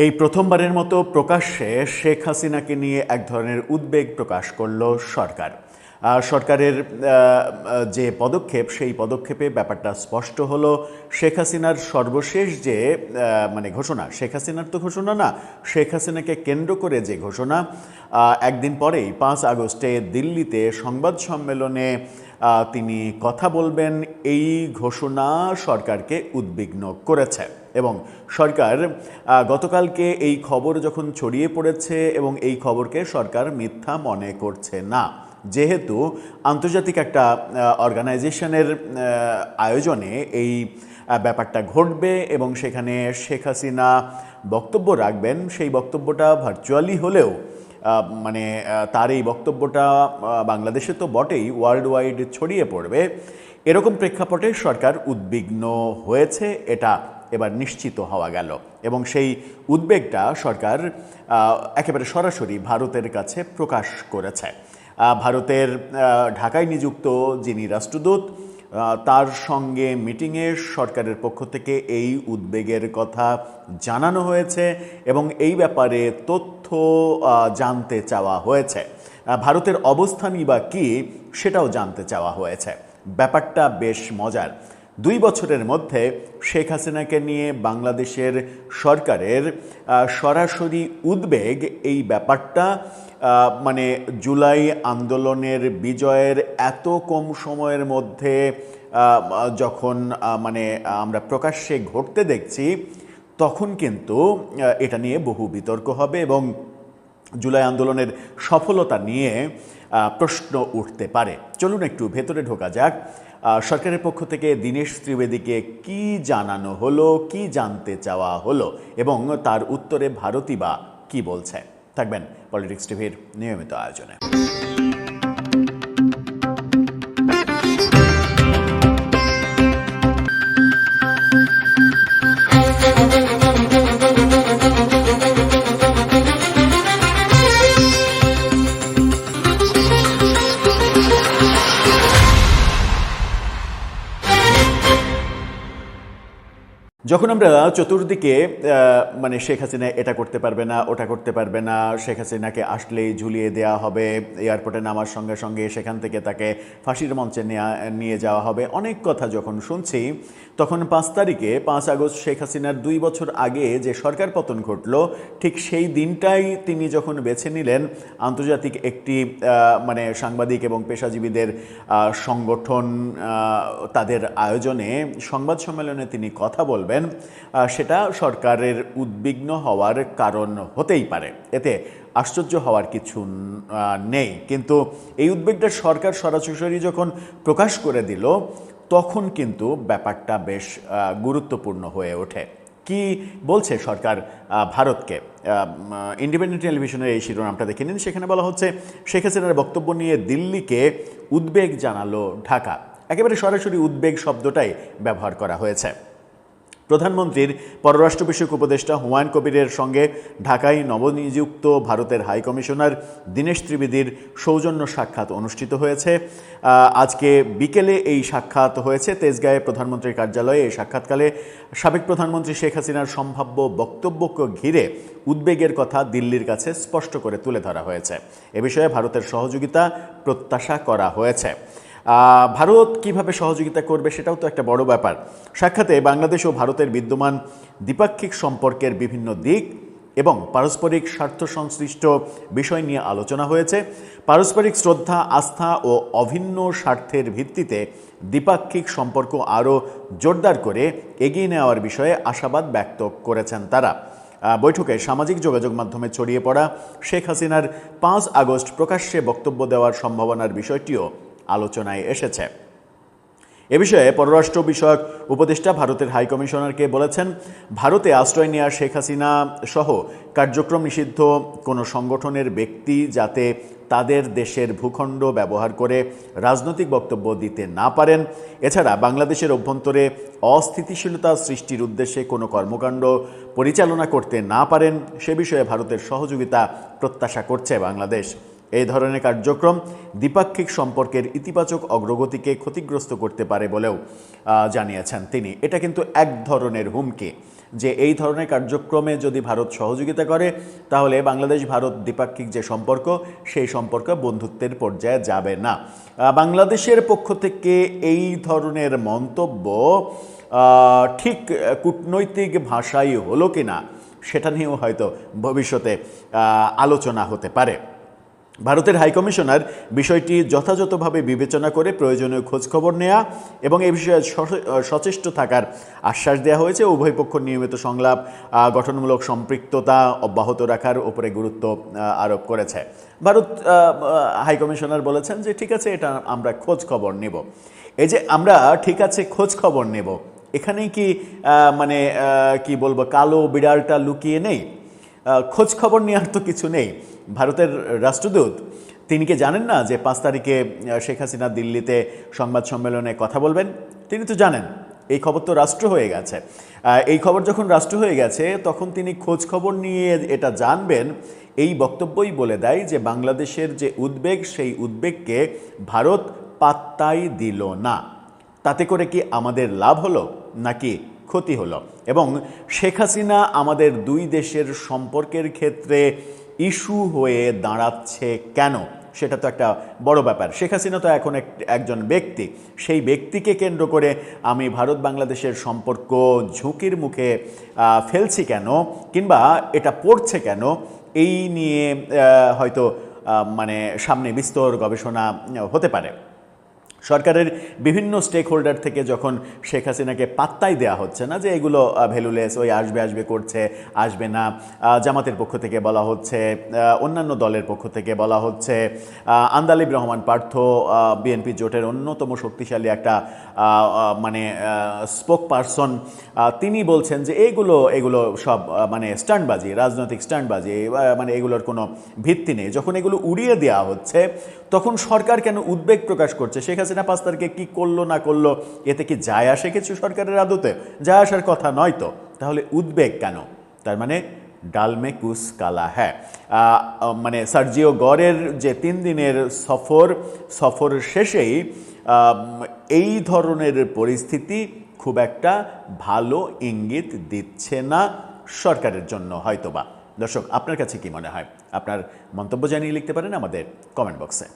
এই প্রথমবারের মতো প্রকাশ্যে শেখ হাসিনাকে নিয়ে এক ধরনের উদ্বেগ প্রকাশ করল সরকার। সরকারের যে পদক্ষেপ, সেই পদক্ষেপে ব্যাপারটা স্পষ্ট হলো। শেখ হাসিনার সর্বশেষ যে ঘোষণা, শেখ হাসিনার তো ঘোষণা না, শেখ হাসিনাকে কেন্দ্র করে যে ঘোষণা, একদিন পরেই 5 আগস্টে দিল্লিতে সংবাদ সম্মেলনে তিনি কথা বলবেন, এই ঘোষণা সরকারকে উদ্বিগ্ন করেছে। এবং সরকার গতকালকে এই খবর যখন ছড়িয়ে পড়েছে এবং এই খবরকে সরকার মিথ্যা মনে করছে না, যেহেতু আন্তর্জাতিক একটা অর্গানাইজেশনের আয়োজনে এই ব্যাপারটা ঘটবে এবং সেখানে শেখ হাসিনা বক্তব্য রাখবেন। সেই বক্তব্যটা ভার্চুয়ালি হলেও তার এই বক্তব্যটা বাংলাদেশে তো বটেই, ওয়ার্ল্ড ওয়াইড ছড়িয়ে পড়বে। এরকম প্রেক্ষাপটে সরকার উদ্বিগ্ন হয়েছে, এটা এবার নিশ্চিত হওয়া গেল। এবং সেই উদ্বেগটা সরকার একেবারে সরাসরি ভারতের কাছে প্রকাশ করেছে। ভারতের ঢাকায় নিযুক্ত যিনি রাষ্ট্রদূত, তার সঙ্গে মিটিংয়ে সরকারের পক্ষ থেকে এই উদ্বেগের কথা জানানো হয়েছে এবং এই ব্যাপারে তথ্য জানতে চাওয়া হয়েছে। ভারতের অবস্থানই বা কী, সেটাও জানতে চাওয়া হয়েছে। ব্যাপারটা বেশ মজার। 2 বছরের মধ্যে শেখ হাসিনাকে নিয়ে বাংলাদেশের সরকারের সরাসরি উদ্বেগ, এই ব্যাপারটা জুলাই আন্দোলনের বিজয়ের এত কম সময়ের মধ্যে যখন আমরা প্রকাশ্যে ঘটতে দেখছি, তখন কিন্তু এটা নিয়ে বহু বিতর্ক হবে এবং জুলাই আন্দোলনের সফলতা নিয়ে প্রশ্ন উঠতে পারে। চলুন একটু ভেতরে ঢোকা যাক। সরকারের পক্ষ থেকে দীনেশ ত্রিবেদীকে কি জানানো হলো, কি জানতে চাওয়া হলো এবং তার উত্তরে ভারতই বা কি বলছে। থাকবেন পলিটিক্স টিভির নিয়মিত আয়োজনে। যখন আমরা চতুর্দিকে শেখ হাসিনা এটা করতে পারবে না, ওটা করতে পারবে না, শেখ হাসিনাকে আসলেই ঝুলিয়ে দেওয়া হবে, এয়ারপোর্টে নামার সঙ্গে সঙ্গে সেখান থেকে তাকে ফাঁসির মঞ্চে নিয়ে যাওয়া হবে, অনেক কথা যখন শুনছি, তখন 5 তারিখে 5 আগস্ট শেখ হাসিনার 2 বছর আগে যে সরকার পতন ঘটল, ঠিক সেই দিনটাই তিনি যখন বেছে নিলেন আন্তর্জাতিক একটি সাংবাদিক এবং পেশাজীবীদের সংগঠন, তাদের আয়োজনে সংবাদ সম্মেলনে তিনি কথা বলবেন, সেটা সরকারের উদ্বিগ্ন হওয়ার কারণ হতেই পারে। এতে আশ্চর্য হওয়ার কিছু নেই। কিন্তু এই উদ্বেগটা সরকার সরাসরি যখন প্রকাশ করে দিল, তখন কিন্তু ব্যাপারটা বেশ গুরুত্বপূর্ণ হয়ে ওঠে। কি বলছে সরকার ভারতকে? ইন্ডিপেন্ডেন্ট টেলিভিশনের এই শিরোনামটা দেখে নিন। সেখানে বলা হচ্ছে, শেখ হাসিনার বক্তব্য নিয়ে দিল্লিকে উদ্বেগ জানালো ঢাকা। একেবারে সরাসরি উদ্বেগ শব্দটাই ব্যবহার করা হয়েছে। প্রধানমন্ত্রীর পররাষ্ট্র বিষয়ক উপদেষ্টা হুমায়ুন কবিরের সঙ্গে ঢাকায় নবনিযুক্ত ভারতের হাই কমিশনার দীনেশ ত্রিবেদীর সৌজন্য সাক্ষাৎ অনুষ্ঠিত হয়েছে। আজকে বিকেলে এই সাক্ষাৎ হয়েছে তেজগাঁয়ে প্রধানমন্ত্রীর কার্যালয়ে। এই সাক্ষাৎকালে সাবেক প্রধানমন্ত্রী শেখ হাসিনার সম্ভাব্য বক্তব্যকে ঘিরে উদ্বেগের কথা দিল্লির কাছে স্পষ্ট করে তুলে ধরা হয়েছে। এ বিষয়ে ভারতের সহযোগিতা প্রত্যাশা করা হয়েছে। ভারত কিভাবে সহযোগিতা করবে, সেটাও তো একটা বড় ব্যাপার। সাক্ষাতে বাংলাদেশ ও ভারতের বিদ্যমান দ্বিপাক্ষিক সম্পর্কের বিভিন্ন দিক এবং পারস্পরিক স্বার্থ সংশ্লিষ্ট বিষয় নিয়ে আলোচনা হয়েছে। পারস্পরিক শ্রদ্ধা, আস্থা ও অভিন্ন স্বার্থের ভিত্তিতে দ্বিপাক্ষিক সম্পর্ক আরও জোরদার করে এগিয়ে নেওয়ার বিষয়ে আশাবাদ ব্যক্ত করেছেন তারা। বৈঠকে সামাজিক যোগাযোগ মাধ্যমে ছড়িয়ে পড়া শেখ হাসিনার 5 আগস্ট প্রকাশ্যে বক্তব্য দেওয়ার সম্ভাবনার বিষয়টিও আলোচনায় এসেছে। এ বিষয়ে পররাষ্ট্র বিষয়ক উপদেষ্টা ভারতের হাই কমিশনারকে বলেছেন, ভারতে আশ্রয় নেওয়া শেখ হাসিনা সহ কার্যক্রম নিষিদ্ধ কোনো সংগঠনের ব্যক্তি যাতে তাদের দেশের ভূখণ্ড ব্যবহার করে রাজনৈতিক বক্তব্য দিতে না পারেন, এছাড়া বাংলাদেশের অভ্যন্তরে অস্থিতিশীলতা সৃষ্টির উদ্দেশ্যে কোনো কর্মকাণ্ড পরিচালনা করতে না পারেন, সে বিষয়ে ভারতের সহযোগিতা প্রত্যাশা করছে বাংলাদেশ। এই ধরনের কার্যক্রম দ্বিপাক্ষিক সম্পর্কের ইতিবাচক অগ্রগতিকে ক্ষতিগ্রস্ত করতে পারে বলেও জানিয়েছেন তিনি। এটা কিন্তু এক ধরনের হুমকি। যে এই ধরনের কার্যক্রমে যদি ভারত সহযোগিতা করে তাহলে বাংলাদেশ ভারত দ্বিপাক্ষিক যে সম্পর্ক সেই সম্পর্ক বন্ধুত্বের পর্যায়ে যাবে না। বাংলাদেশের পক্ষ থেকে এই ধরনের মন্তব্য ঠিক কূটনৈতিক ভাষাই হলো কিনা সেটা নিয়েও হয়তো ভবিষ্যতে আলোচনা হতে পারে। ভারতের হাইকমিশনার বিষয়টি যথাযথভাবে বিবেচনা করে প্রয়োজনীয় খোঁজখবর নেওয়া এবং এ বিষয়ে সচেষ্ট থাকার আশ্বাস দেওয়া হয়েছে। উভয় পক্ষ নিয়মিত সংলাপ, গঠনমূলক সম্পৃক্ততা অব্যাহত রাখার উপরে গুরুত্ব আরোপ করেছে। ভারত হাইকমিশনার বলেছেন যে ঠিক আছে, এটা আমরা খোঁজখবর নেব। এই যে আমরা ঠিক আছে খোঁজখবর নেব, এখানেই কি মানে কি বলবো, কালো বিড়ালটা লুকিয়ে নেই? খোঁজখবর নেওয়ার তো কিছু নেই। ভারতের রাষ্ট্রদূত তিনি কি জানেন না যে 5 তারিখে শেখ হাসিনা দিল্লিতে সংবাদ সম্মেলনে কথা বলবেন? তিনি তো জানেন, এই খবর তো রাষ্ট্র হয়ে গেছে। এই খবর যখন রাষ্ট্র হয়ে গেছে তখন তিনি খোঁজ খবর নিয়ে এটা জানবেন, এই বক্তব্যই বলে দেয় যে বাংলাদেশের যে উদ্বেগ সেই উদ্বেগকে ভারত পাত্তাই দিল না। তাতে করে কি আমাদের লাভ হলো নাকি ক্ষতি হলো? এবং শেখ হাসিনা আমাদের দুই দেশের সম্পর্কের ক্ষেত্রে ইস্যু হয়ে দাঁড়াচ্ছে কেন, সেটা তো একটা বড় ব্যাপার। শেখ হাসিনা তো এখন একজন ব্যক্তি, সেই ব্যক্তিকে কেন্দ্র করে আমি ভারত বাংলাদেশের সম্পর্ক ঝুঁকির মুখে ফেলছি কেন, কিংবা এটা পড়ছে কেন, এই নিয়ে হয়তো মানে সামনে বিস্তর গবেষণা হতে পারে। সরকারের বিভিন্ন স্টেক হোল্ডার থেকে যখন শেখ হাসিনাকে পাত্তাই দেওয়া হচ্ছে না, যে এগুলো ভ্যালুলেস, ওই আসবে আসবে করছে, আসবে না, জামাতের পক্ষ থেকে বলা হচ্ছে, অন্যান্য দলের পক্ষ থেকে বলা হচ্ছে, আন্দালিব রহমান পার্থ বিএনপি জোটের অন্যতম শক্তিশালী একটা মানে স্পোক পারসন, তিনি বলছেন যে এগুলো সব মানে স্ট্যান্ডবাজি, রাজনৈতিক স্ট্যান্ডবাজি, মানে এগুলোর কোনো ভিত্তি নেই। যখন এগুলো উড়িয়ে দেওয়া হচ্ছে তখন সরকার কেন উদ্বেগ প্রকাশ করছে? শেখ হাসিনা 5 তারিখে কী করলো না করলো এতে কি যায় আসে কিছু সরকারের আদতে? যায় আসার কথা নয় তো, তাহলে উদ্বেগ কেন? তার মানে ডালমে কুস কালা হ্যাঁ। মানে সার্জিও গরের যে 3 দিনের সফর শেষেই এই ধরনের পরিস্থিতি খুব একটা ভালো ইঙ্গিত দিচ্ছে না সরকারের জন্য হয়তোবা। দর্শক, আপনার কাছে কি মনে হয়? আপনার মন্তব্য জানিয়ে লিখতে পারেন আমাদের কমেন্ট বক্সে।